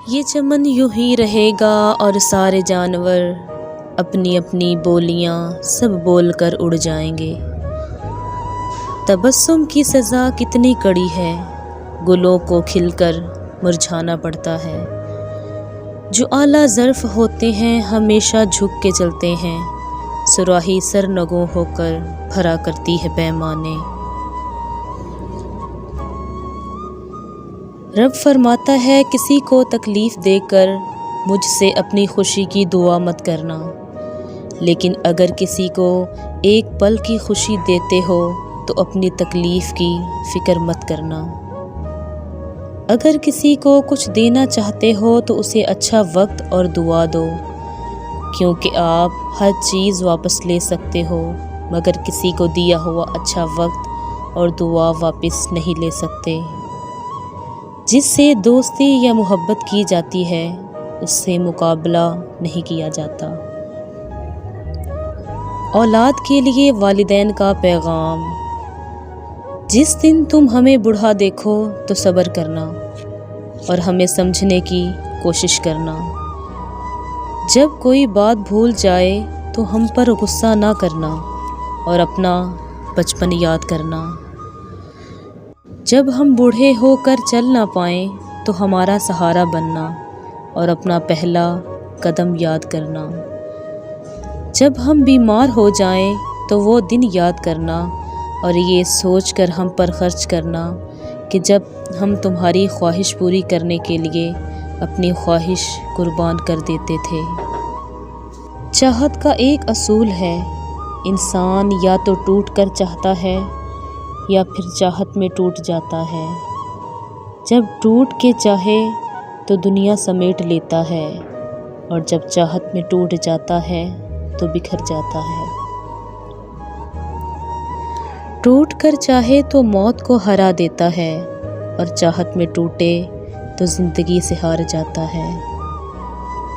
یہ چمن یوں ہی رہے گا اور سارے جانور اپنی اپنی بولیاں سب بول کر اڑ جائیں گے۔ تبسم کی سزا کتنی کڑی ہے، گلوں کو کھل کر مرجھانا پڑتا ہے۔ جو اعلیٰ ظرف ہوتے ہیں ہمیشہ جھک کے چلتے ہیں، صراحی سرنگوں ہو کر بھرا کرتی ہے پیمانے۔ رب فرماتا ہے کسی کو تکلیف دے کر مجھ سے اپنی خوشی کی دعا مت کرنا، لیکن اگر کسی کو ایک پل کی خوشی دیتے ہو تو اپنی تکلیف کی فکر مت کرنا۔ اگر کسی کو کچھ دینا چاہتے ہو تو اسے اچھا وقت اور دعا دو، کیونکہ آپ ہر چیز واپس لے سکتے ہو مگر کسی کو دیا ہوا اچھا وقت اور دعا واپس نہیں لے سکتے۔ جس سے دوستی یا محبت کی جاتی ہے اس سے مقابلہ نہیں کیا جاتا۔ اولاد کے لیے والدین کا پیغام: جس دن تم ہمیں بوڑھا دیکھو تو صبر کرنا اور ہمیں سمجھنے کی کوشش کرنا۔ جب کوئی بات بھول جائے تو ہم پر غصہ نہ کرنا اور اپنا بچپن یاد کرنا۔ جب ہم بوڑھے ہو کر چل نہ پائیں تو ہمارا سہارا بننا اور اپنا پہلا قدم یاد کرنا۔ جب ہم بیمار ہو جائیں تو وہ دن یاد کرنا اور یہ سوچ کر ہم پر خرچ کرنا کہ جب ہم تمہاری خواہش پوری کرنے کے لیے اپنی خواہش قربان کر دیتے تھے۔ چاہت کا ایک اصول ہے، انسان یا تو ٹوٹ کر چاہتا ہے یا پھر چاہت میں ٹوٹ جاتا ہے۔ جب ٹوٹ کے چاہے تو دنیا سمیٹ لیتا ہے اور جب چاہت میں ٹوٹ جاتا ہے تو بکھر جاتا ہے۔ ٹوٹ کر چاہے تو موت کو ہرا دیتا ہے اور چاہت میں ٹوٹے تو زندگی سے ہار جاتا ہے۔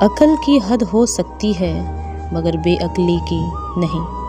عقل کی حد ہو سکتی ہے مگر بے عقلی کی نہیں۔